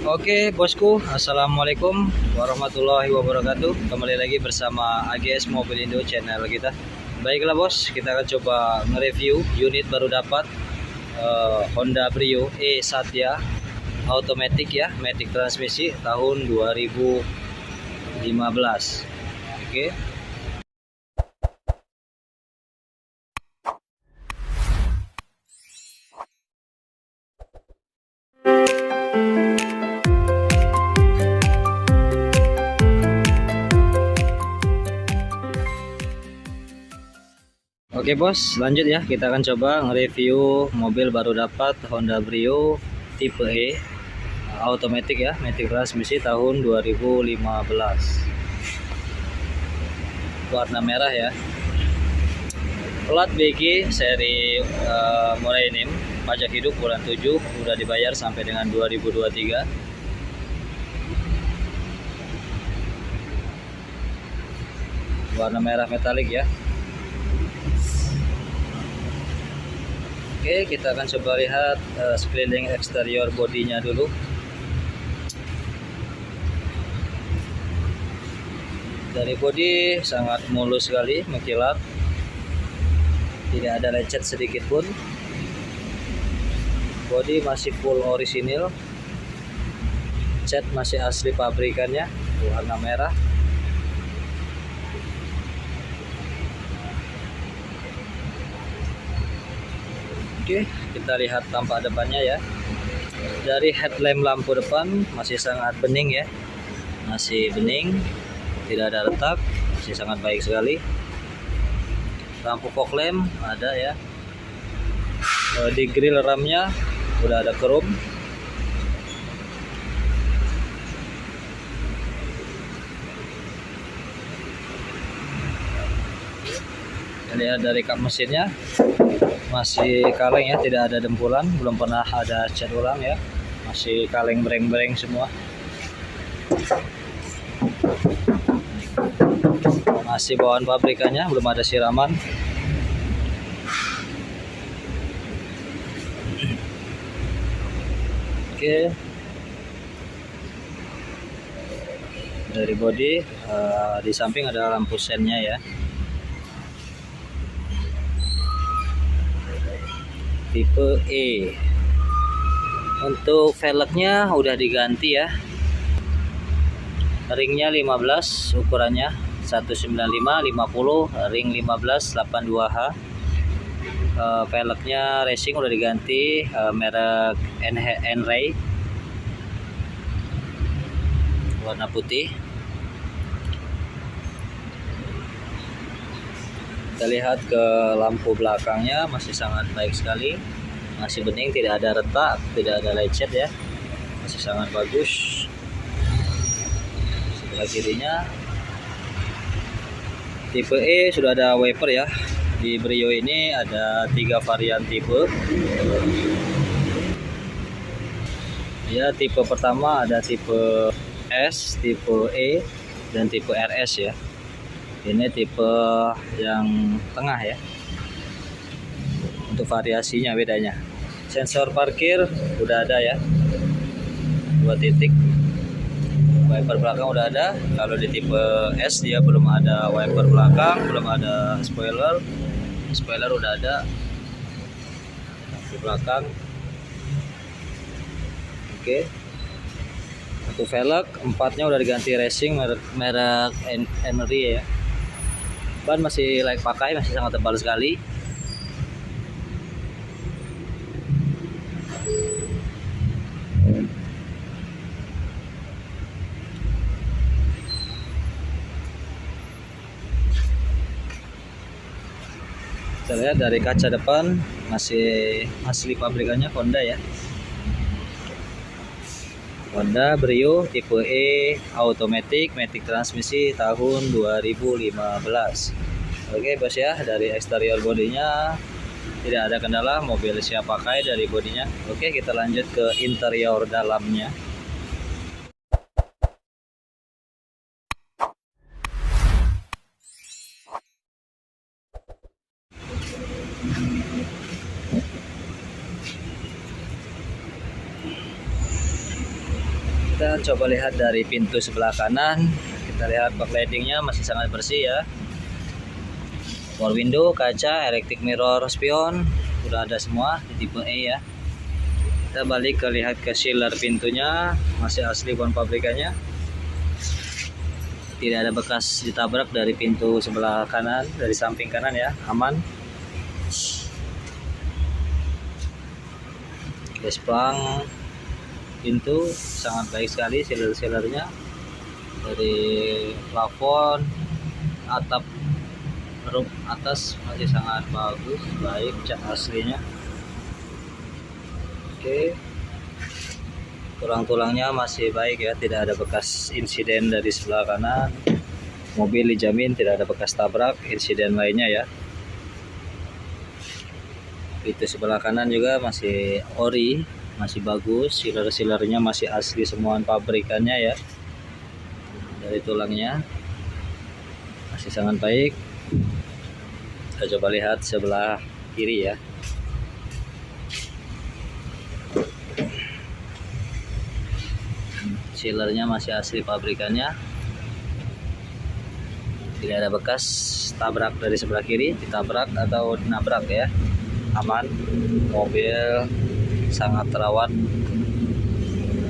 Oke bosku, assalamualaikum warahmatullahi wabarakatuh. Kembali lagi bersama AGS Mobil Indo channel kita. Baiklah bos, kita akan coba nge-review unit baru dapat Honda Brio E Satya automatic ya, matic transmisi tahun 2015. Oke. Oke bos, lanjut ya. Kita akan coba nge-review mobil baru dapat Honda Brio tipe E automatic ya, matic transmisi tahun 2015. Warna merah ya. Plat BG seri Morainim, pajak hidup bulan 7 udah dibayar sampai dengan 2023. Warna merah metalik ya. Oke, kita akan coba lihat sekeliling eksterior bodinya dulu. Dari bodi sangat mulus sekali, mengkilat, tidak ada lecet sedikit pun. Bodi masih full orisinil, cat masih asli pabrikannya, warna merah. Oke, kita lihat tampak depannya ya. Dari headlamp lampu depan masih sangat bening ya, masih bening, tidak ada retak, masih sangat baik sekali. Lampu fog lamp ada ya. Di grill ramnya udah ada chrome. Lihat dari kap mesinnya masih kaleng ya, tidak ada dempulan, belum pernah ada cat ulang ya, masih kaleng breng-breng semua, masih bawaan pabrikannya, belum ada siraman. Oke, dari bodi di samping ada lampu sennya ya. Tipe E. Untuk velgnya udah diganti ya. Ringnya 15, ukurannya 195 50, ring 15 82H. Velgnya racing udah diganti, merek N-Ray, warna putih. Kita lihat ke lampu belakangnya masih sangat baik sekali, masih bening, tidak ada retak, tidak ada lecet ya, masih sangat bagus. Sebelah kirinya tipe E sudah ada wiper ya. Di Brio ini ada 3 varian tipe ya. Tipe pertama ada tipe S, tipe E, dan tipe RS ya. Ini tipe yang tengah ya. Untuk variasinya bedanya. Sensor parkir udah ada ya, 2 titik. Wiper belakang udah ada. Kalau di tipe S dia belum ada wiper belakang, belum ada spoiler. Spoiler udah ada di belakang. Oke. Untuk velg empatnya udah diganti racing, merek N-Ray ya. Ban masih layak pakai, masih sangat tebal sekali. Kita lihat dari kaca depan masih asli pabrikannya Honda ya. Honda Brio tipe E automatic matic transmisi tahun 2015. Oke bos ya, dari eksterior bodinya tidak ada kendala, mobil siap pakai dari bodinya. Oke, kita lanjut ke interior dalamnya. Kita coba lihat dari pintu sebelah kanan. Kita lihat backlightingnya masih sangat bersih ya. Power window, kaca, electric mirror, spion udah ada semua di tipe E ya. Kita balik ke lihat ke sealer pintunya, masih asli bon pabrikannya. Tidak ada bekas ditabrak dari pintu sebelah kanan, dari samping kanan ya, aman. Gesplang pintu sangat baik sekali, sealer-sealernya dari plafon, atap roof atas masih sangat bagus, baik cat aslinya. Oke, tulang-tulangnya masih baik ya, tidak ada bekas insiden dari sebelah kanan. Mobil dijamin tidak ada bekas tabrak, insiden lainnya ya. Pintu sebelah kanan juga masih ori, masih bagus, sealer-sealernya masih asli semua pabrikannya ya. Dari tulangnya masih sangat baik. Kita coba lihat sebelah kiri ya. Sealernya masih asli pabrikannya, tidak ada bekas tabrak dari sebelah kiri, ditabrak atau nabrak ya, aman. Mobil sangat terawat,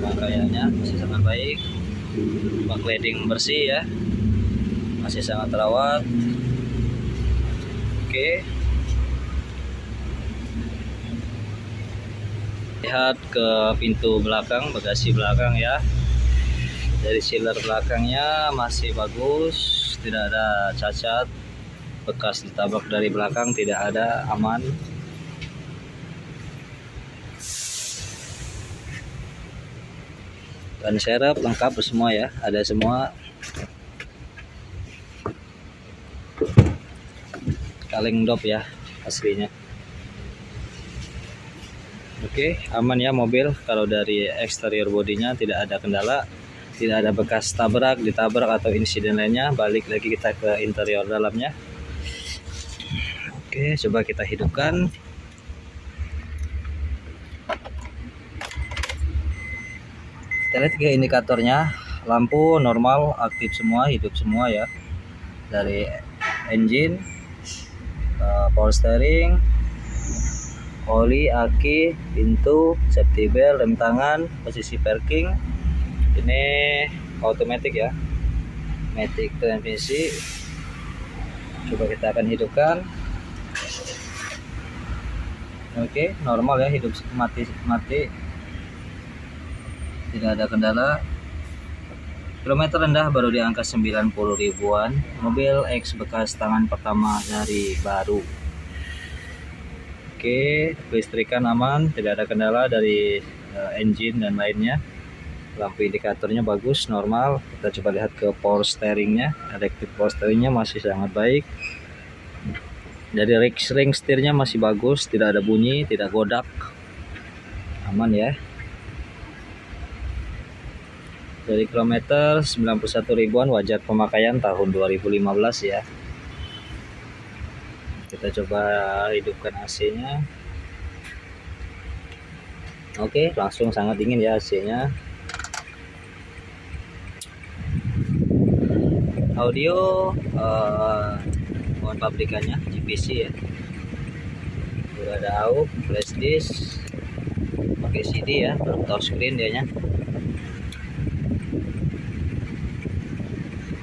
pakaiannya masih sangat baik, backlighting bersih ya, masih sangat terawat. Oke, lihat ke pintu belakang, bagasi belakang ya. Dari sealer belakangnya masih bagus, tidak ada cacat, bekas ditabrak dari belakang tidak ada, aman. Dan serep lengkap semua ya, ada semua. Kaleng dop ya aslinya. Oke, aman ya mobil. Kalau dari eksterior bodinya tidak ada kendala, tidak ada bekas tabrak, ditabrak atau insiden lainnya. Balik lagi kita ke interior dalamnya. Oke, coba kita hidupkan. Kita lihat ke indikatornya, lampu normal, aktif semua, hidup semua ya. Dari engine, power steering, oli, aki, pintu, safety belt, rem tangan, posisi parking. Ini automatic ya, matic transmisi. Coba kita akan hidupkan. Oke, normal ya, hidup mati, tidak ada kendala. Kilometer rendah baru di angka 90 ribuan. Mobil X bekas tangan pertama dari baru. Oke, kelistrikan aman, tidak ada kendala dari engine dan lainnya. Lampu indikatornya bagus, normal. Kita coba lihat ke power steeringnya. Electric power steeringnya masih sangat baik. Dari ring setirnya masih bagus, tidak ada bunyi, tidak godak, aman ya. Dari kilometer 91 ribuan, wajar pemakaian tahun 2015 ya. Kita coba hidupkan AC-nya. Oke, langsung sangat dingin ya AC-nya. Audio mohon pabrikannya GPC ya. Udah ada AUX, flash disk, pakai CD ya, touchscreen dia nya.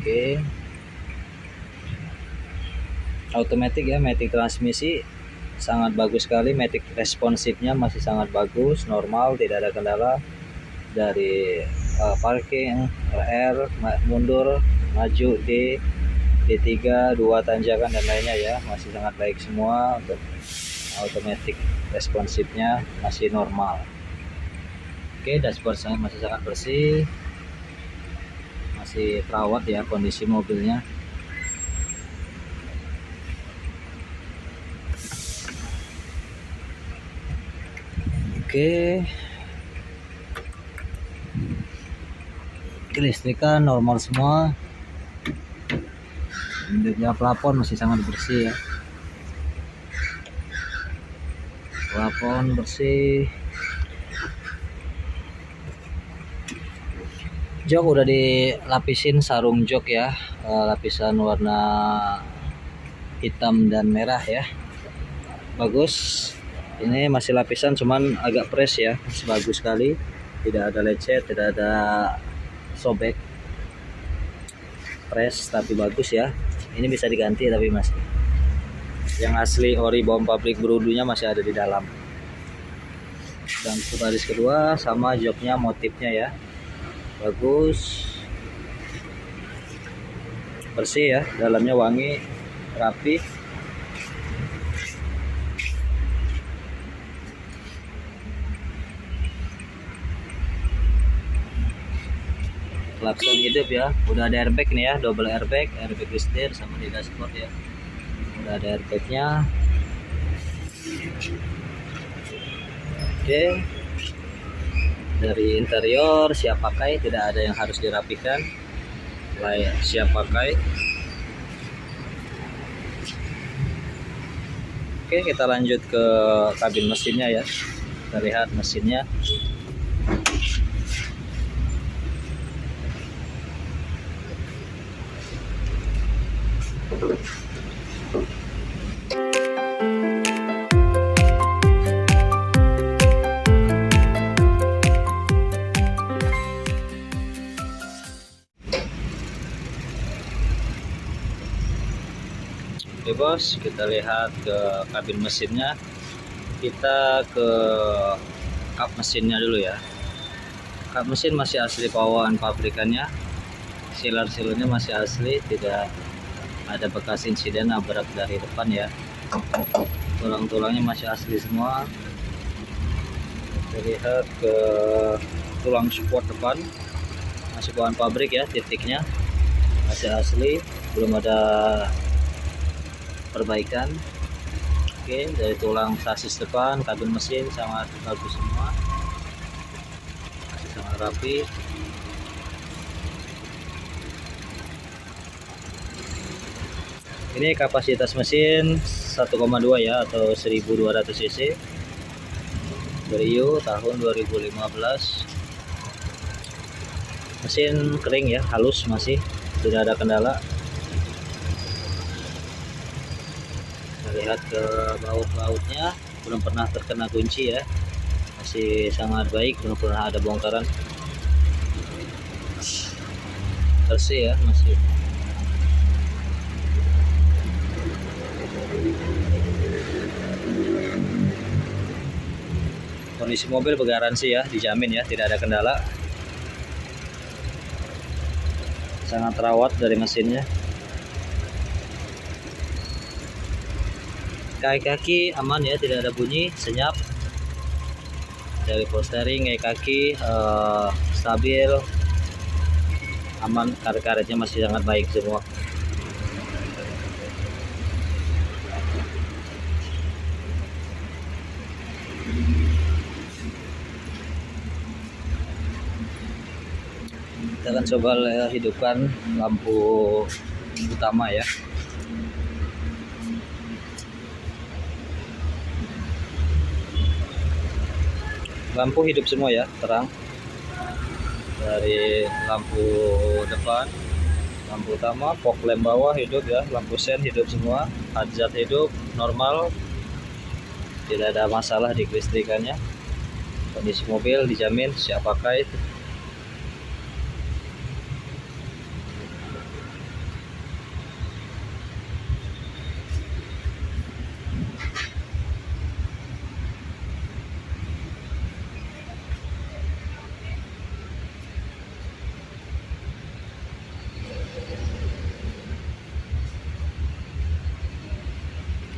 Oke, automatic ya, matic transmisi sangat bagus sekali. Matic responsifnya masih sangat bagus, normal, tidak ada kendala. Dari parking, R, mundur, maju, D3, 2 tanjakan dan lainnya ya, masih sangat baik semua. Untuk automatic responsifnya masih normal. Oke, dashboard masih sangat bersih, masih terawat ya kondisi mobilnya. Oke, kelistrikan normal semua. Bentuknya plafon masih sangat bersih ya, plafon bersih. Jok udah dilapisin sarung jok ya, lapisan warna hitam dan merah ya, bagus. Ini masih lapisan cuman agak fresh ya, masih bagus sekali, tidak ada lecet, tidak ada sobek, fresh tapi bagus ya. Ini bisa diganti tapi masih yang asli ori bawang pabrik berudunya masih ada di dalam. Dan baris kedua sama joknya, motifnya ya, bagus, bersih ya, dalamnya wangi, rapi. Klakson hidup ya, udah ada airbag nih ya, double airbag setir sama di dashboard ya, udah ada airbagnya. Oke, dari interior siap pakai, tidak ada yang harus dirapikan, layak siap pakai. Oke, kita lanjut ke kabin mesinnya ya, kita lihat mesinnya. Oke bos, kita lihat ke kabin mesinnya. Kita ke kap mesinnya dulu ya. Kap mesin masih asli bawaan pabrikannya, silar-silarnya masih asli, tidak ada bekas insiden nabrak dari depan ya. Tulang-tulangnya masih asli semua. Kita lihat ke tulang support depan, masih bawaan pabrik ya, titiknya masih asli, belum ada perbaikan. Oke, dari tulang sasis depan, kabin mesin sangat bagus semua, masih sangat rapi. Ini kapasitas mesin 1,2 ya, atau 1200 cc, Brio tahun 2015. Mesin kering ya, halus, masih tidak ada kendala. Lihat ke baut-bautnya, belum pernah terkena kunci ya, masih sangat baik, belum pernah ada bongkaran, bersih ya, masih. Kondisi mobil bergaransi ya, dijamin ya, tidak ada kendala, sangat terawat dari mesinnya. Kaki-kaki aman ya, tidak ada bunyi, senyap. Dari power steering, kaki stabil, aman, karet-karetnya masih sangat baik semua. Kita akan coba hidupkan lampu utama ya. Lampu hidup semua ya, terang. Dari lampu depan, lampu utama, fog lamp bawah hidup ya, lampu sen hidup semua, hazard hidup, normal, tidak ada masalah di kelistrikannya. Kondisi mobil dijamin siap pakai.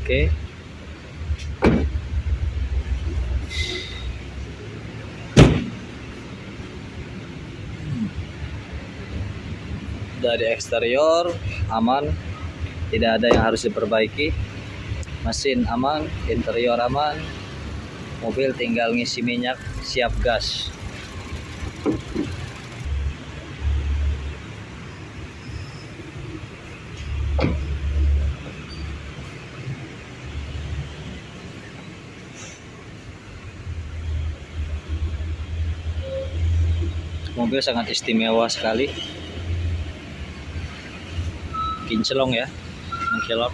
Oke. Dari eksterior aman, tidak ada yang harus diperbaiki. Mesin aman, interior aman, mobil tinggal ngisi minyak, siap gas. Mobil sangat istimewa sekali, kinclong ya, mengkilap.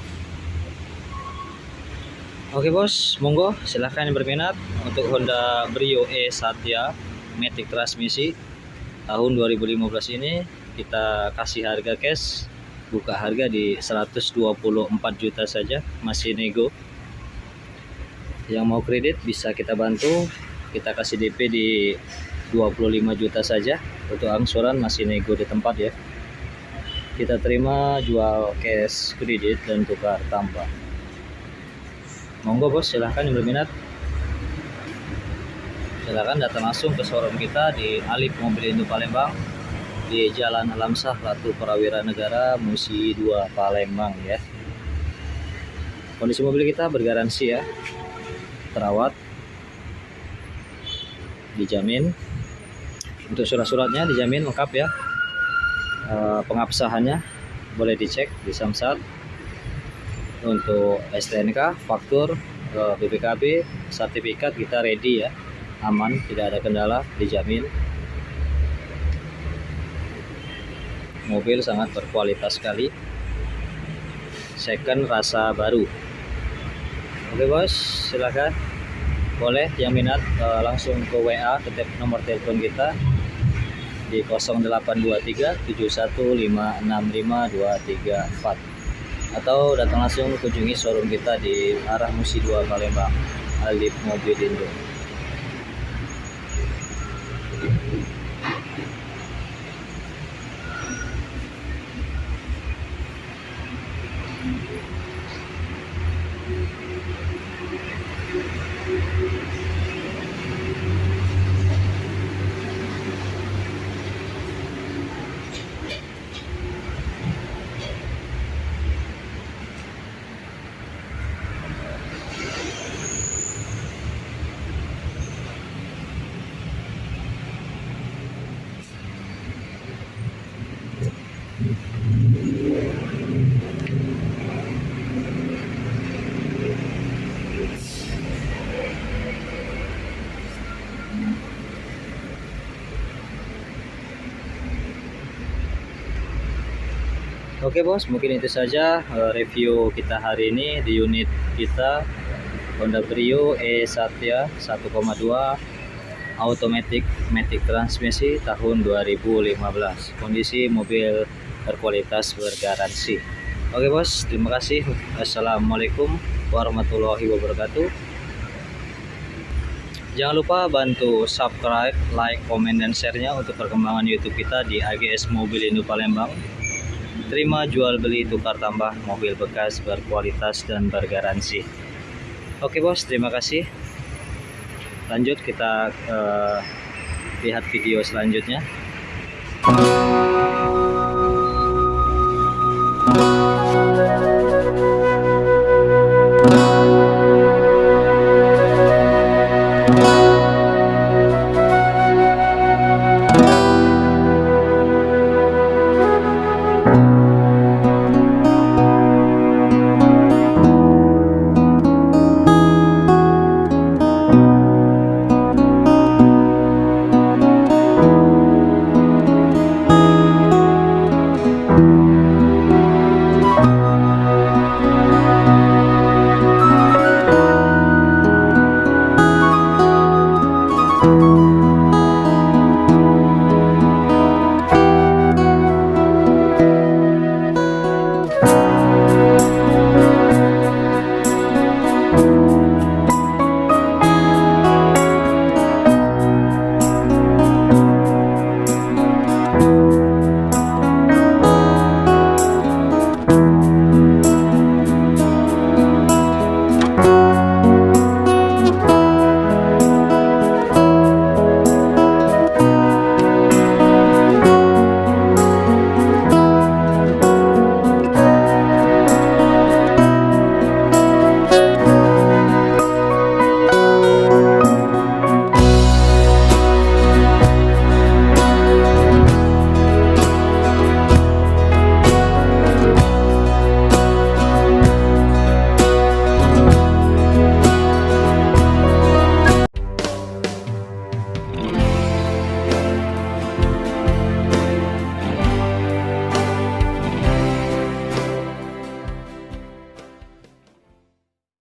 Oke bos, monggo silahkan yang berminat untuk Honda Brio E Satya Matic transmisi tahun 2015 ini. Kita kasih harga cash, buka harga di 124 juta saja, masih nego. Yang mau kredit bisa kita bantu, kita kasih DP di 25 juta saja. Untuk angsuran masih nego di tempat ya. Kita terima jual cash, kredit, dan tukar tambah. Monggo bos, silahkan yang berminat, silahkan datang langsung ke showroom kita di Alif Mobil Indo Palembang, di Jalan Alamsah, Latu Prawira Negara, Musi 2 Palembang ya. Kondisi mobil kita bergaransi ya, terawat, dijamin. Untuk surat-suratnya dijamin lengkap ya. Pengabsahannya boleh dicek di Samsat. Untuk STNK, faktur, BPKB, sertifikat kita ready ya, aman, tidak ada kendala, dijamin. Mobil sangat berkualitas sekali, second rasa baru. Oke bos, silakan, boleh yang minat langsung ke WA, ke nomor telepon kita di 0823 715655234, atau datang langsung kunjungi showroom kita di arah Musi 2 Palembang, Alif Mobil Indo. Oke bos, mungkin itu saja review kita hari ini di unit kita Honda Brio E Satya 1,2 automatic matic transmisi tahun 2015. Kondisi mobil berkualitas, bergaransi. Oke bos, terima kasih. Assalamualaikum warahmatullahi wabarakatuh. Jangan lupa bantu subscribe, like, komen, dan share-nya untuk perkembangan YouTube kita di AGS Mobil Indo Palembang. Terima jual beli tukar tambah mobil bekas berkualitas dan bergaransi. Oke bos, terima kasih. Lanjut kita lihat video selanjutnya.